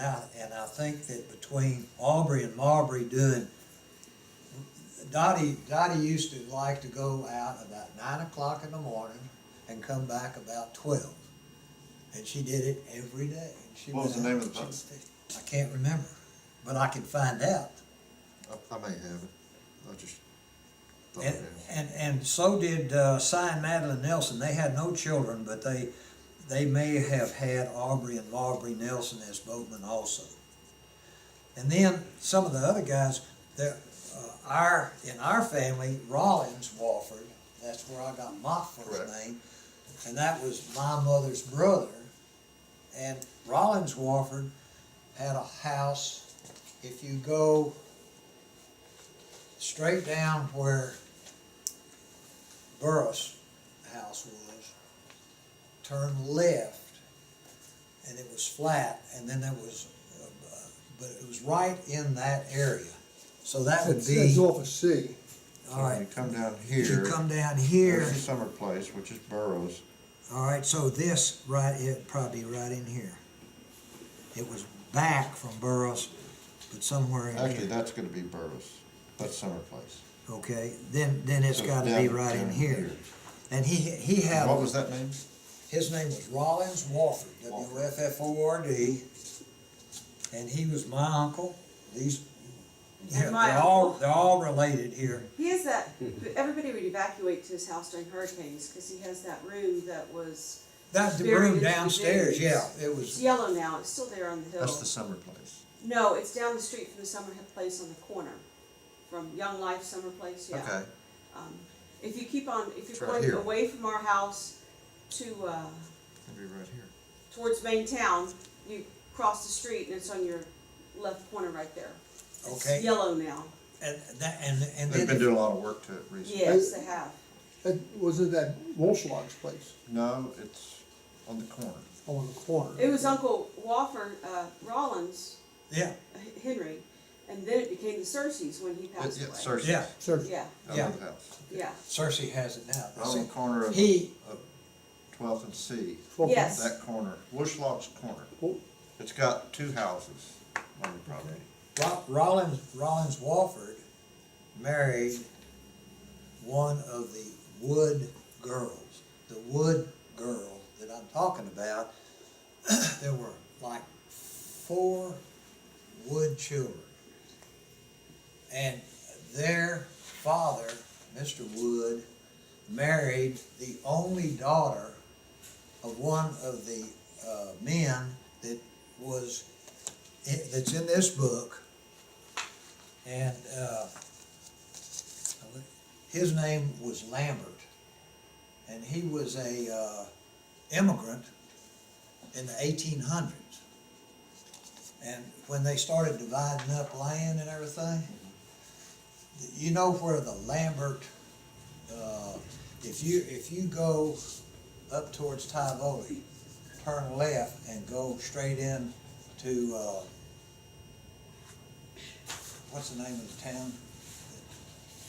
and I think that between Aubrey and Marbury Dottie used to like to go out about 9 o'clock in the morning and come back about 12. And she did it every day. What was the name of the book? I can't remember, but I can find out. I may have it. I just thought I had it. And so did Cy and Madeline Nelson. They had no children, but they may have had Aubrey and Marbury Nelson as boatmen also. And then some of the other guys, in our family, Rollins Wofford, that's where I got my first name, and that was my mother's brother. And Rollins Wofford had a house. If you go straight down where Burris' house was, turn left, and it was flat, and then there was, but it was right in that area. So that would be. That's off a C. All right. So you come down here. You come down here. There's the summer place, which is Burroughs. All right, so this it'd probably be right in here. It was back from Burroughs, but somewhere in here. Actually, that's going to be Burroughs. That's summer place. Okay, then it's So got to down- be right in down here. And he had. What was that name? His name was Rollins Wofford, Wofford, and he was my uncle. These, And my they're all related here. He has that, everybody would evacuate to his house during hurricanes, because he has that room that was, That's the buried room into the downstairs, dunes. yeah, it It's was, yellow now, it's still there on the hill. That's the summer place. No, it's down the street from the summer place on the corner, from Young Life Summer Place, yeah. Okay. If you keep on, if It's you're right going here. away from our house to, It'll be right here. towards Main Town, you cross the street and it's on your left corner right there. Okay. It's yellow now. and They've been then, doing a lot of work to it recently. Yes, they have. Wasn't that Wolfslog's place No, it's on the corner. on the corner? It was Uncle Wofford, Rollins, yeah, Henry, and then it became the Cersei's when he passed away. Cersei. yeah, Sir, Yeah, I Yeah. love the house. yeah. Cersei has it now. On the corner of He, 12th and C. Yes. That corner, Wushlog's corner. Oh. It's got two houses on the property. Rollins Wofford married one of the Wood girls. The Wood girl that I'm talking about, there were like 4 Wood children. And their father, Mr. Wood, married the only daughter of one of the men that's in this book. And his name was Lambert, and he was a immigrant in the 1800s. And when they started dividing up land and everything, you know where the Lambert, if you go up towards Tivoli, turn left and go straight in to what's the name of the town?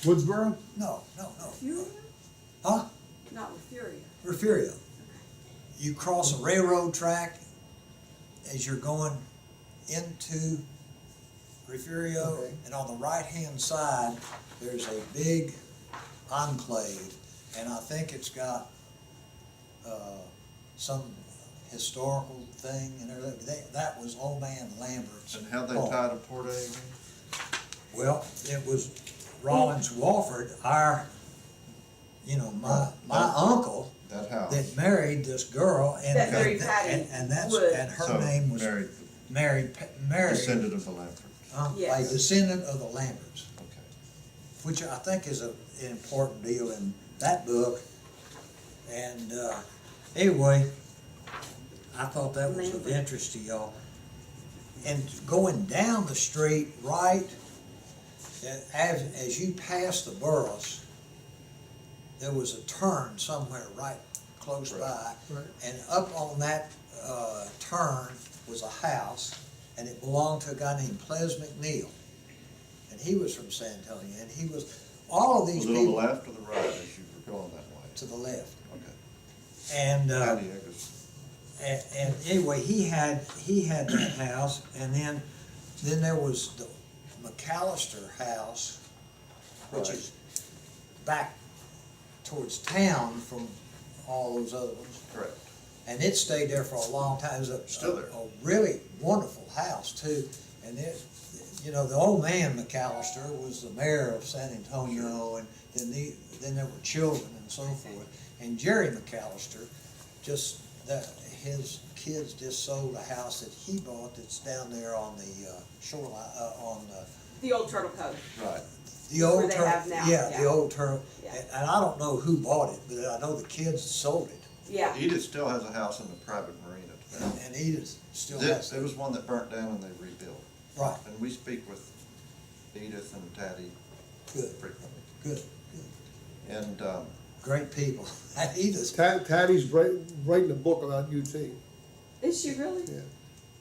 Woodsboro? No. Furia? Huh? Not with Furia. Refugio. You cross a railroad track as you're going into Refugio, Okay. and on the right-hand side, there's a big enclave, and I think it's got some historical thing and everything. That was Old Man Lambert's And how'd they home. tie to Port A again? Well, it was Rollins Wofford, my uncle That house. that married this girl, and That married Patty Wood. and her So, name was married married descendant of the Lamberts. Yes. a descendant of the Lamberts, Okay. which I think is an important deal in that book. And anyway, I thought that was of interest to y'all. And going down the street, right, as you pass the Burroughs, there was a turn somewhere right close by. Right. And up on that turn was a house, and it belonged to a guy named Ples McNeil. And he was from San Antonio, and he was, all of these Was it on the people left or the right as you were going that way? to the left. Okay. And Patty, I guess. and anyway, he had that house, and then there was the McAllister house, which Right. is back towards town from all those other ones. Correct. And it stayed there for a long time. It was Still there. a really wonderful house too. And it, you know, the old man McAllister was the mayor of San Antonio, and then there were children and so forth. And Jerry McAllister, his kids just sold a house that he bought that's down there on the shoreline, on The old Turtle Cove. Right. the old Where they Turtle. have now, Yeah, yeah. the old Turtle. Yeah. And I don't know who bought it, but I know the kids sold it. Yeah, Edith still has a house in the private marina. And Edith still This, has it it. was one that burnt down and they rebuilt. Right, And we speak with Edith and Patty good, frequently. good. And, Great people. Edith, Patty's writing a book about UT, is she really? yeah,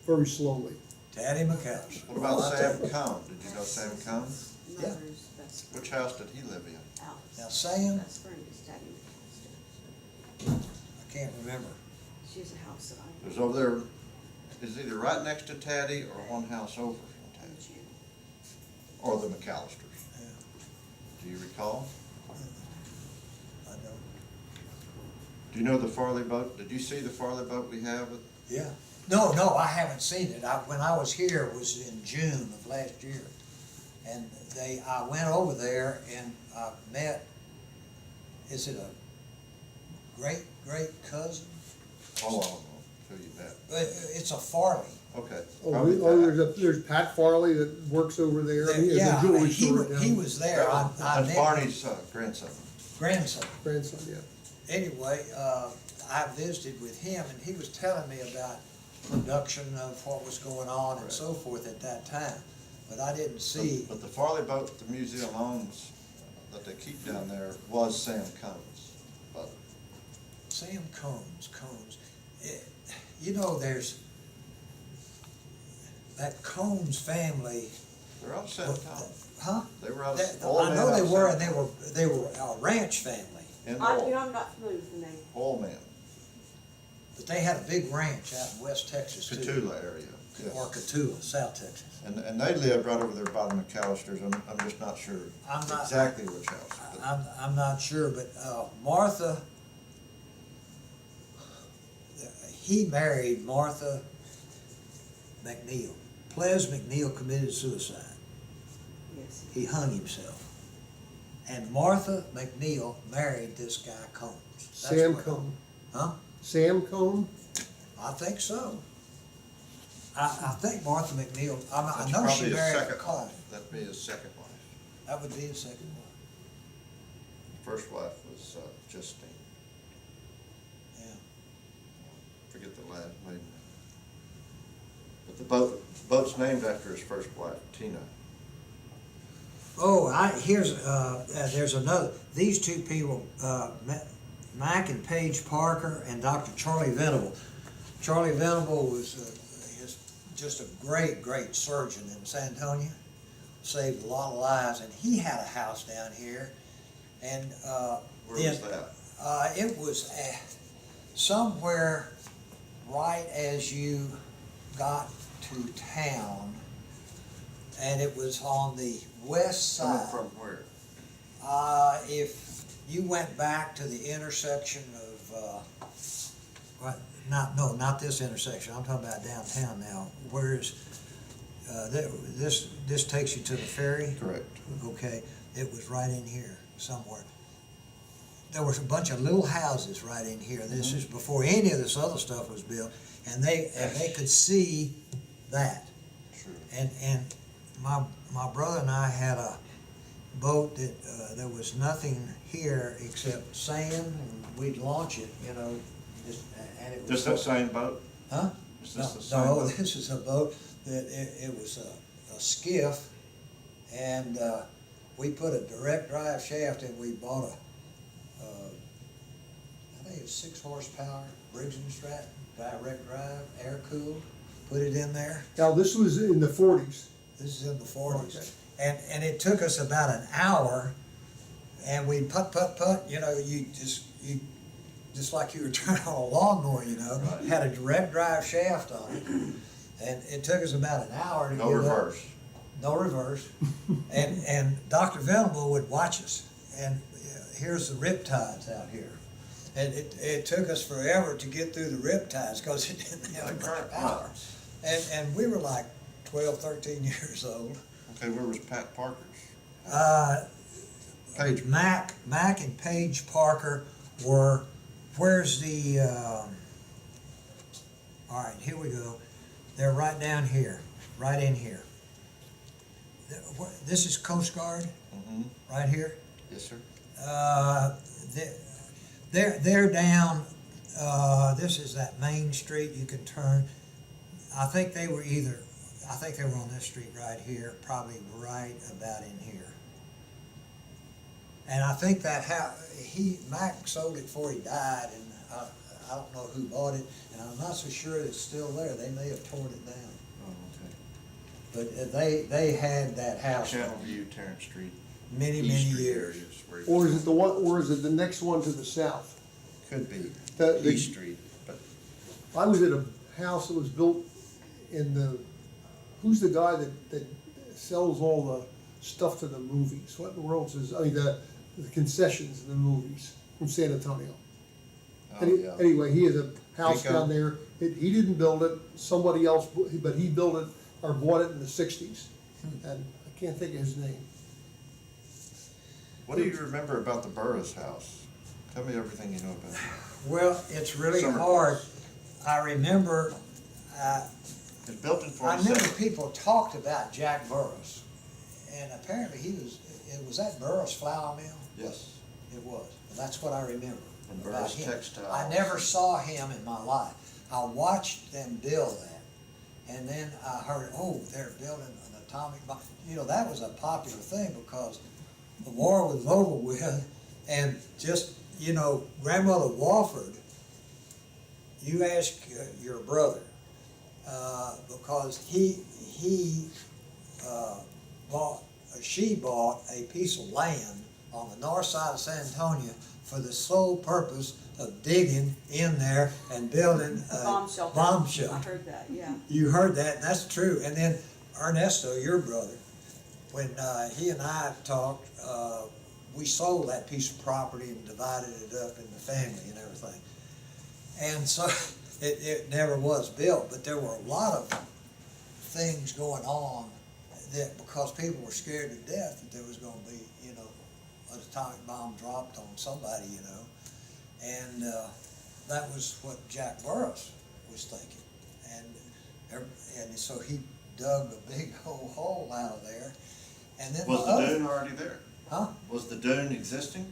very slowly. Taddy McAllister. what about Well, I Sam tell you. Cone? Did you know Sam Cone? Yeah. Mother's best friend, Which house did he live in? Alice. Now Sam, Best friend is Daddy McAllister. I can't remember. She has a house that I It was over there, is either right next to Taddy or one house over from Taddy, own. or the McAllisters. Yeah, Do you recall? I don't. Do you know the Farley boat? Did you see the Farley boat we have? Yeah. No, I haven't seen it. When I was here, it was in June of last year. And I went over there and I met, is it a great cousin? Oh, I don't know who you met. It's a Farley. Okay. Oh, probably there's Pat Farley that works over there. He has Yeah, a jewelry he store was, he down. was there. I That's met Barney's grandson. grandson. Grandson, yeah. Anyway, I visited with him and he was telling me about production of what was going on and Right. so forth at that time. But I didn't see, But the Farley boat the museum owns, that they keep down there, was Sam Cone's boat. Sam Combs. You know, there's that Combs family. They're out of San Antonio. Huh? They were out That- of, oil I man know out they of were, San and Antonio. they were a ranch family. And I'm oil, not familiar with the name. oil man, But they had a big ranch out in West Texas too. Cotulla area, yes. Or Cotulla, South Texas. And they lived right over there by the McAllisters. I'm just not sure I'm not- exactly which house. but- I'm not sure, but Martha, he married Martha McNeil. Ples McNeil committed suicide. Yes. He hung himself. And Martha McNeil married this guy Combs. That's Sam what- Cone. Huh? Sam Cone? I think so. I think Martha McNeil, I That's know she probably his married a second Combs. wife. That'd be his second wife. That would be his second wife. First wife was Justine. Yeah. Forget the last maiden name. But the boat's named after his first wife, Tina. Oh, there's another, these two people, Mac and Paige Parker and Dr. Charlie Venable. Charlie Venable was just a great surgeon in San Antonio, saved a lot of lives, and he had a house down here. And Where was that? it was somewhere right as you got to town, and it was on the west Coming side. from where? If you went back to the intersection of, not this intersection, I'm talking about downtown now, where's, this takes you to the ferry? Correct. Okay, it was right in here somewhere. There was a bunch of little houses right in here. This is before any of this other stuff was built, and they could see that. Sure. And my brother and I had a boat that there was nothing here except sand, and we'd launch it, you know, and it was. Just that same boat? Huh? Is this the No, same no, boat? this is a boat that it was a skiff, and we put a direct drive shaft in. We bought I think it was 6 horsepower Briggs & Stratton direct drive, air cooled. Put it in there. Now, this was in the 40s. This is in the 40s. Okay. And it took us about an hour, and we'd putt, you know, you just like you were turning on a lawnmower, you know, Right. had a direct drive shaft on it. And it took us about an hour to No get up. reverse. No reverse. And Dr. Venable would watch us. And here's the riptides out here. And it took us forever to get through the riptides because it didn't have Like enough current power. lines. And we were like 12, 13 years old. Okay, where was Pat Parker's? Page Mac and Paige Parker were, where's the, all right, here we go. They're right down here, right in here. This is Coast Guard, Mm-hmm. right here. Yes, sir. They're down, this is that main street you can turn. I think they were on this street right here, probably right about in here. And I think that Mac sold it before he died, and I don't know who bought it, and I'm not so sure it's still there. They may have torn it down. Oh, okay. But they had that house Channel View, Terrence Street. many East Street years. areas where Or is it the one, or is it the next one to the south? could be The- East Street, but I was at a house that was built in who's the guy that sells all the stuff to the movies? What in the world is, the concessions in the movies from San Antonio? yeah. Anyway, he has a house Rico? down there. He didn't build it, somebody else, but he built it or bought it in the '60s. And I can't think of his name. What do you remember about the Burroughs house? Tell me everything you know about it. Well, it's really Summer hard. place. I remember, It's built in I remember 47. people talked about Jack Burroughs, and apparently was that Burroughs Flour Mill? Yes. It was. That's what I remember And about Burroughs him. Textiles. I never saw him in my life. I watched them build that, and then I heard, oh, they're building an atomic bomb. You know, that was a popular thing because the war was over with, and just, you know, Grandmother Wofford, you ask your brother, because she bought a piece of land on the north side of San Antonio for the sole purpose of digging in there and building a Bomb shelter. bomb I shelter. heard that, yeah. You heard that, and that's true. And then Ernesto, your brother, when he and I talked, we sold that piece of property and divided it up in the family and everything. And so it never was built, but there were a lot of things going on that because people were scared to death that there was going to be, you know, an atomic bomb dropped on somebody, you know. And that was what Jack Burroughs was thinking. And so he dug a big old hole out of there. And then Was the dune already there? Huh? Was the dune existing?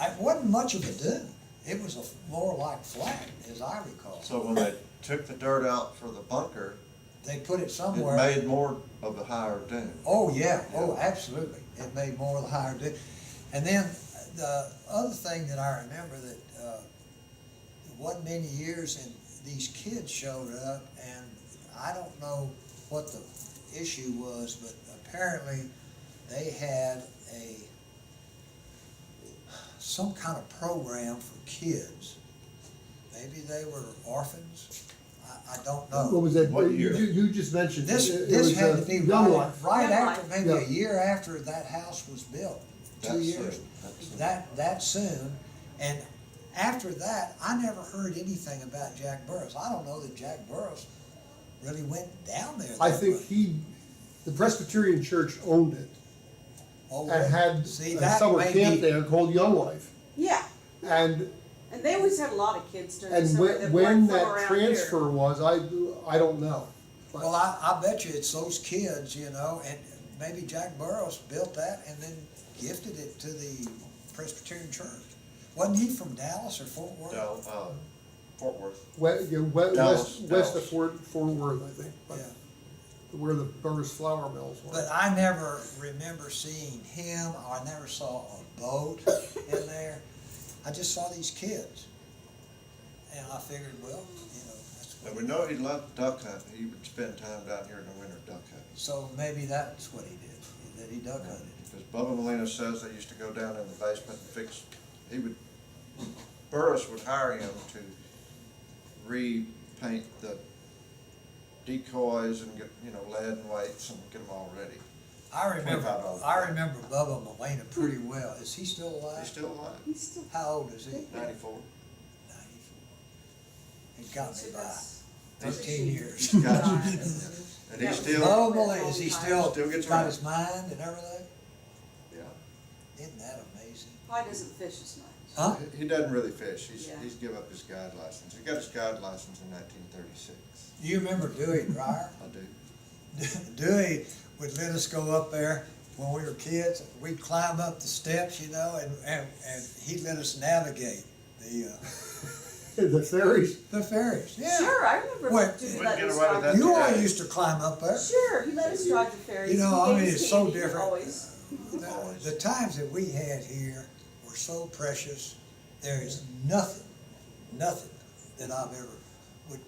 It wasn't much of a dune. It was more like flat, as I recall. So when they took the dirt out for the bunker, They put it it somewhere. made more of a higher dune. Oh, yeah. Oh, absolutely. It made more of the higher dune. And then the other thing that I remember that it wasn't many years and these kids showed up, and I don't know what the issue was, but apparently they had some kind of program for kids. Maybe they were orphans. I don't know. What was that? What year? You just mentioned. This it this was, had to be Young right, Life. right Young after, Life. maybe Yeah. a year after that house was built, 2 That years. soon. That soon, and after that, I never heard anything about Jack Burroughs. I don't know that Jack Burroughs really went down there. I that think much. the Presbyterian Church owned it Oh, and had see, a that summer may camp be- there called Young Life. Yeah, And and they always had a lot of kids during the and summer that when weren't from that around transfer was, I don't know. But Well, I bet you it's those kids, you know, and maybe Jack Burroughs built that and then gifted it to the Presbyterian Church. Wasn't he from Dallas or Fort Worth? Fort Worth. West of Dallas. Fort Worth, I think. But Yeah. where the Burroughs flour mills were. But I never remember seeing him, or I never saw a boat in there. I just saw these kids. And I figured, well, you know, that's And what, we know he loved duck hunting. He would spend time down here in the winter duck hunting. so maybe that's what he did, that he duck hunted. Because Bubba Molina says they used to go down in the basement and he would Burris would hire him to repaint the decoys and get, lead and weights and get them all ready. I remember, $25. I remember Bubba Molina pretty well. Is he still alive? He's still alive, He's still. How old is he? 94. 94. He got me So by that's- 13 years. He's got you. Right. And That he's was still, Bubba Molina, is he still Still gets got around. his mind and everything? yeah. Isn't that amazing? Probably doesn't fish as much. Huh? He doesn't really fish. Yeah. He's give up his guide license. He got his guide license in 1936. You remember Dewey Dreyer? I do. Dewey would let us go up there when we were kids. We'd climb up the steps, and he'd let us navigate The ferries. the ferries. Yeah. Sure, I remember Wait, doing wouldn't that. get away with that You all today. used to climb up there. Sure, he let us drive the ferries. You know, He I gave mean, us it's so candy, different. Always. The times that we had here were so precious. There is nothing that I've ever would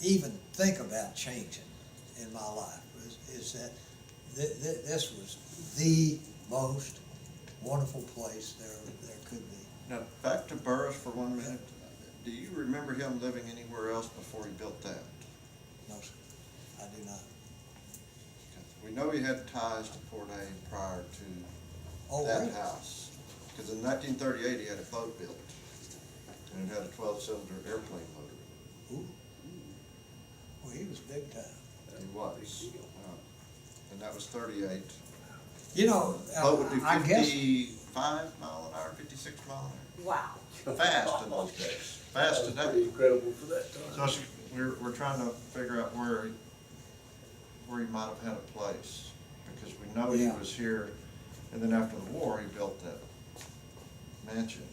even think about changing in my life. Is that this was the most wonderful place there could be. Now, back to Burris for 1 minute. Do you remember him living anywhere else before he built that? No, sir, I do not. We know he had ties to Port A prior to Oh, that really? house. Because in 1938, he had a boat built. And it had a 12-cylinder airplane motor. Ooh. Well, he was big time. He was. And that was 38. You know, Boat would do I guess 55 mile an hour, 56 mile an Wow. hour. Fast in those days. Fast Pretty today. incredible for that time. So we're trying to figure out where he might have had a place. Because we know he Yeah. was here, and then after the war, he built that mansion.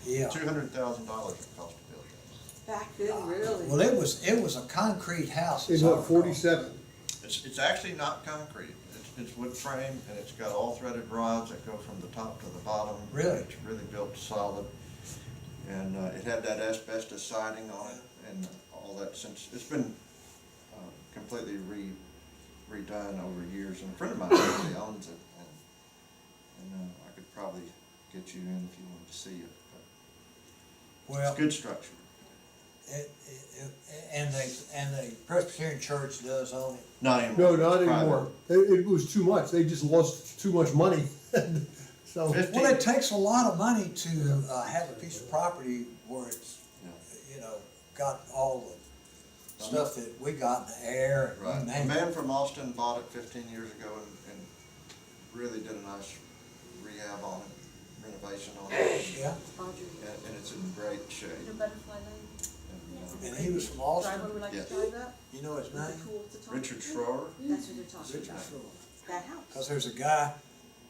yeah. $200,000 it cost to build that. Back then, really. Well, it was a concrete house. In as I what, recall. 47? It's actually not concrete. It's wood frame, and it's got all threaded rods that go from the top to the bottom. Really? It's really built solid. And it had that asbestos siding on it and all that since, it's been completely redone over years. And a friend of mine actually owns it, and I could probably get you in if you wanted to see it. But Well, it's good structure. and the Presbyterian Church does own it. Not anymore. No, not It's private. anymore. It was too much. They just lost too much money. So, 15 Well, it takes a lot of money to have a piece of property where it's, Yeah. got all the stuff that we got in the air. and you Right. A name it. man from Austin bought it 15 years ago and really did a nice rehab on it, renovation on it, Yeah, Audrey. and it's in great shape. The butterfly lane. And, and he was from Drive Austin. one, would like Yes. to drive that? You know his Is it name? cool to talk Richard to? Schroer, That's what they're talking Richard about. Schroer. That house. Because there's a guy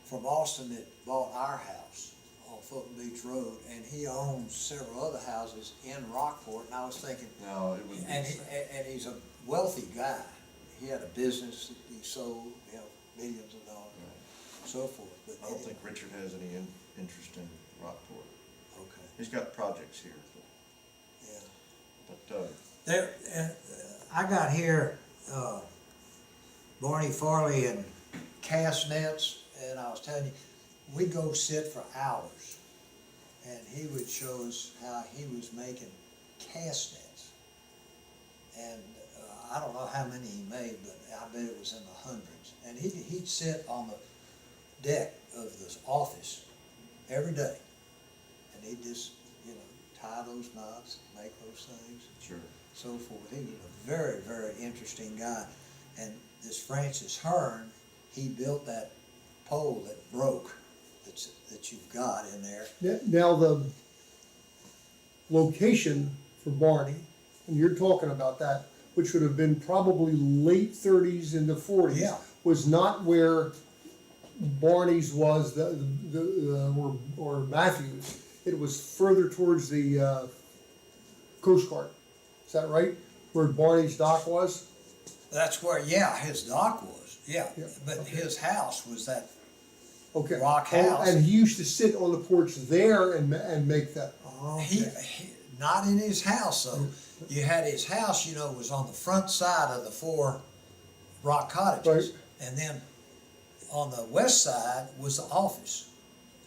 from Austin that bought our house on Fulton Beach Road, and he owns several other houses in Rockport, and I was thinking, no, it was. and he's a wealthy guy. He had a business that he sold, millions of dollars, so forth. But I don't think Richard has any interest in Rockport. Okay, He's got projects here, yeah. but There, I got here, Barney Farley and cast nets, and I was telling you, we'd go sit for hours, and he would show us how he was making cast nets. And I don't know how many he made, but I bet it was in the hundreds. And he'd sit on the deck of this office every day, and he'd just, tie those knots, make those things, sure. so forth. He was a very, very interesting guy. And this Francis Hearn, he built that pole that broke, that you've got in there. now the location for Barney, and you're talking about that, which would have been probably late 30s into 40s, Yeah. was not where Barney's was, or Matthews. It was further towards the Coast Guard. Is that right? Where Barney's dock was? That's where, his dock was, Yeah, But okay. his house was that, Okay. Rock Oh, house. and he used to sit on the porch there and make that. he, not in his house though. You had his house, was on the front side of the 4 rock cottages. Right. And then on the west side was the office.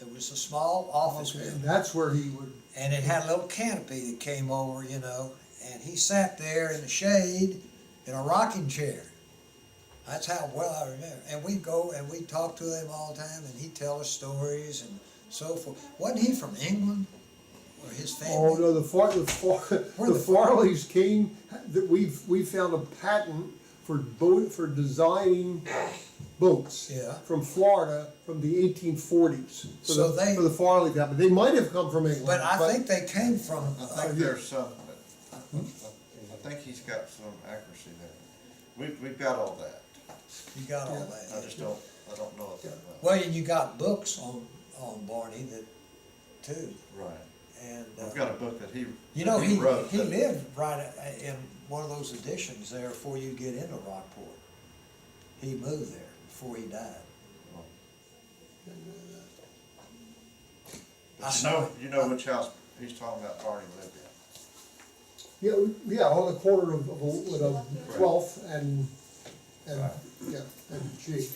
It was a small office Okay, building. and that's where he would, And it had a little canopy that came over, you know, and he sat there in the shade in a rocking chair. That's how well I remember. And we'd go and we'd talk to him all the time, and he'd tell us stories and so forth. Wasn't he from England, or his family? oh no, the Where the- Farleys came, that we found a patent for designing boats. Yeah. From Florida, from the 1840s. So they- For the Farley family, they might have come from England. But I think they came from, I think there's some, I think he's got some accuracy there. We've got all that. you got all I that. just don't, I don't know it that well. Well, and you got books on Barney that, too. Right. And, I've got a book that he, you know, that he wrote. that- lived right in one of those additions there before you get into Rockport. He moved there before he died. I But saw it. you know which house he's talking about Barney lived in. Yeah, on the corner of 12th and, Right. yeah, and G.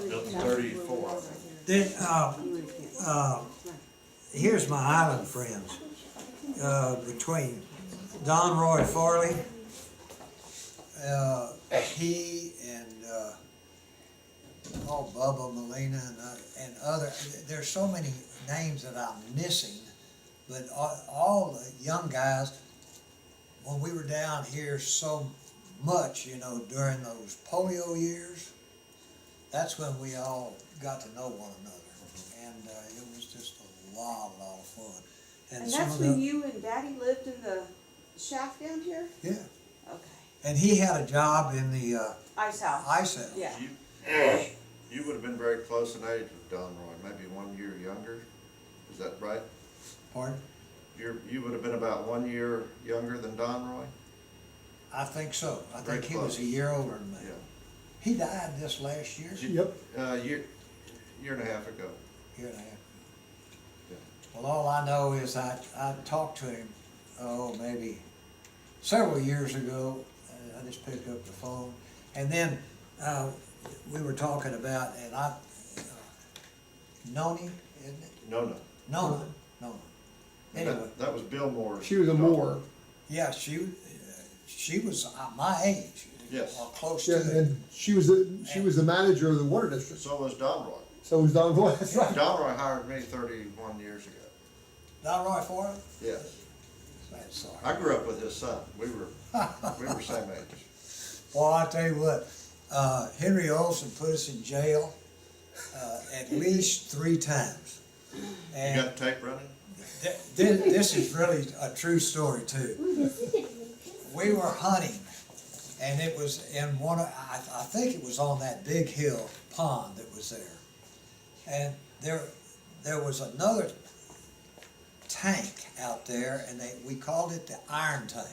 Built in 34. Then, here's my island friends, between Delroy Farley, he and, Bubba Molina and other, there's so many names that I'm missing, but all the young guys, when we were down here so much, you know, during those polio years, that's when we all got to know one another, and it was just a lot of fun. And some that's of when the- you and Daddy lived in the shack down here? Yeah, Okay. and he had a job in the Ice house. ice house. Yeah. You would have been very close in age with Delroy, maybe 1 year younger. Is that right? Pardon? You would have been about 1 year younger than Delroy? I think so. I Very think he was close. a year older than me. Yeah. He died this last year, Yep. Year and a half ago. year and a half. Yeah. Well, all I know is I talked to him, maybe several years ago. I just picked up the phone, and then we were talking about, and Noni, isn't it? No. Nona. Anyway, That was Bill Moore's. She was a daughter. Moore. yeah, she was my age. Yes. Or close Yeah, to it. and she was the manager of the water district. So was Delroy. So was Don Boy, that's right. Delroy hired me 31 years ago. Delroy Farley? Yes. That's sorry. I grew up with his son. We were same age. Well, I tell you what, Henry Olson put us in jail at least 3 times. You And got the tape running? this is really a true story too. We were hunting, and it was in one of, I think it was on that big hill pond that was there. And there was another tank out there, and we called it the iron tank,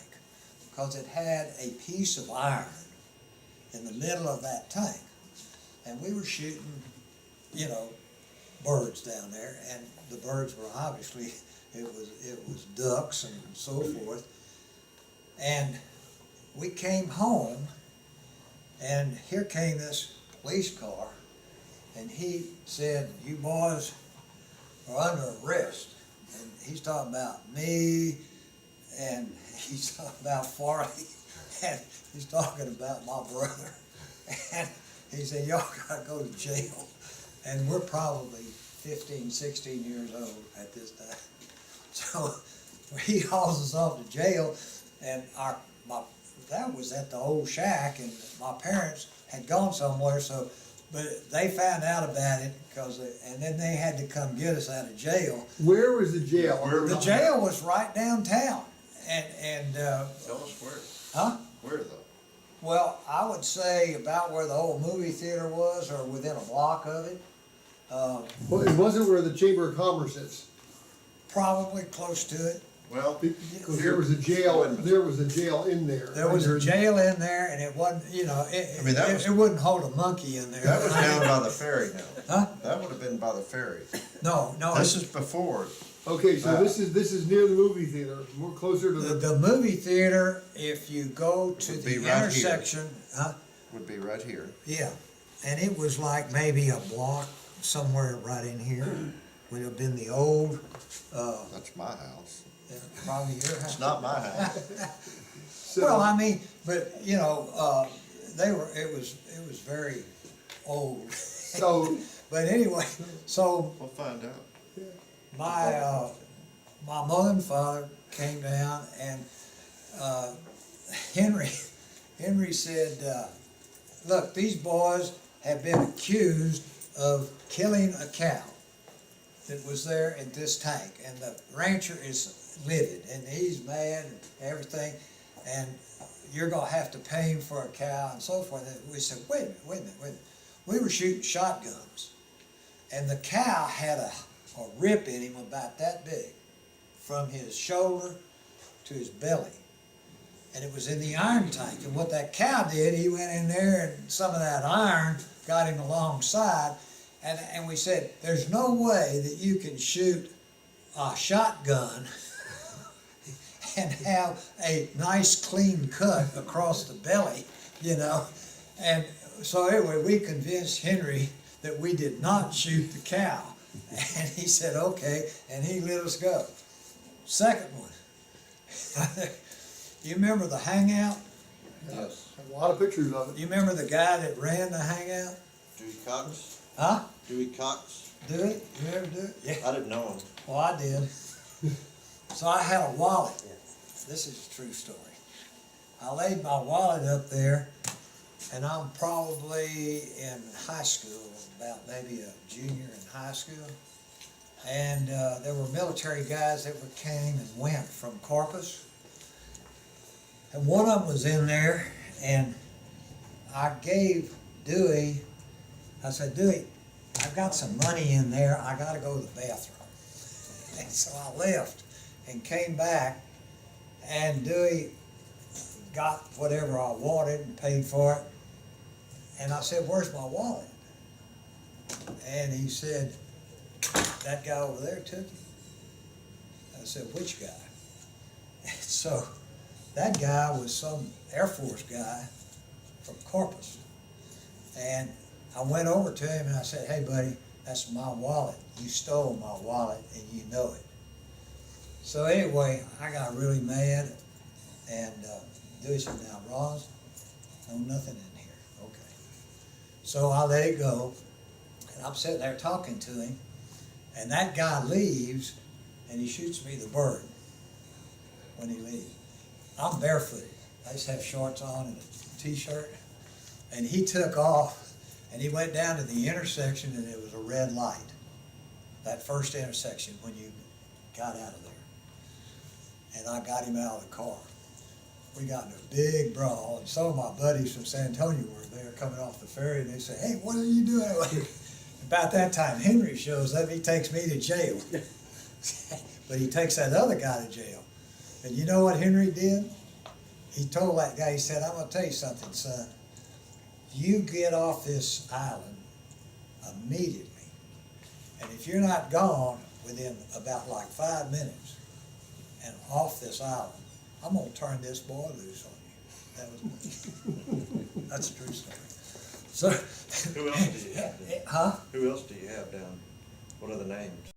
because it had a piece of iron in the middle of that tank. And we were shooting, you know, birds down there, and the birds were obviously, it was ducks and so forth. And we came home, and here came this police car, and he said, "You boys are under arrest." And he's talking about me, and he's talking about Farley, and he's talking about my brother. And he said, "Y'all gotta go to jail." And we're probably 15, 16 years old at this time. So he hauls us off to jail, and that was at the old shack, and my parents had gone somewhere, but they found out about it, and then they had to come get us out of jail. Where was the jail? The jail was right downtown, and Tell us where. huh? Where though? Well, I would say about where the old movie theater was, or within a block of it. Well, it wasn't where the Chamber of Commerce is. Probably close to it. Well, Because there was a jail in there. There was a jail in there, and it wasn't, you know, I mean, that was- it wouldn't hold a monkey in there. that was down by the ferry now. Huh? That would have been by the ferry. No, This is before. Okay, so this is near the movie theater, more closer to the movie theater, if you go to Would the be right here. intersection, huh? Would be right here. Yeah, and it was like maybe a block somewhere right in here. Would have been the old, That's my house. probably your house. It's not my house. Well, I mean, but, you know, it was very old. So, But anyway, so We'll find out. my mother and father came down, and Henry said, look, these boys have been accused of killing a cow that was there in this tank, and the rancher is livid, and he's mad and everything, and you're gonna have to pay him for a cow and so forth. And we said, wait a minute. We were shooting shotguns, and the cow had a rip in him about that big, from his shoulder to his belly. And it was in the iron tank. And what that cow did, he went in there and some of that iron got him alongside. And we said, there's no way that you can shoot a shotgun and have a nice clean cut across the belly, you know. And so anyway, we convinced Henry that we did not shoot the cow. And he said, okay, and he let us go. Second one. You remember the Hangout? Yes. a lot of pictures of it. You remember the guy that ran the Hangout? Dewey Cox? Huh? Dewey Cox? Do it? You ever do it? Yeah. I didn't know him. Well, I did. So I had a wallet. This is a true story. I laid my wallet up there, and I'm probably in high school, about maybe a junior in high school. And there were military guys that came and went from Corpus. And one of them was in there, and I gave Dewey, I said, Dewey, I've got some money in there, I gotta go to the bathroom. And so I left and came back, and Dewey got whatever I wanted and paid for it. And I said, where's my wallet? And he said, that guy over there took it. I said, which guy? And so that guy was some Air Force guy from Corpus. And I went over to him and I said, hey buddy, that's my wallet. You stole my wallet and you know it. So anyway, I got really mad, and Dewey said, now Rollins, no nothing in here. Okay. So I let it go, and I'm sitting there talking to him, and that guy leaves, and he shoots me the bird when he leaves. I'm barefooted. I just have shorts on and a t-shirt, and he took off, and he went down to the intersection, and it was a red light. That first intersection when you got out of there. And I got him out of the car. We got in a big brawl, and some of my buddies from San Antonio were there coming off the ferry, and they said, hey, what are you doing? About that time, Henry shows up, he takes me to jail. But he takes that other guy to jail. And you know what Henry did? He told that guy, he said, I'm gonna tell you something, son. You get off this island immediately. And if you're not gone within about like 5 minutes and off this island, I'm gonna turn this boy loose on you. That was that's a true story. So Who else do you have down? huh? Who else do you have down? What are the names?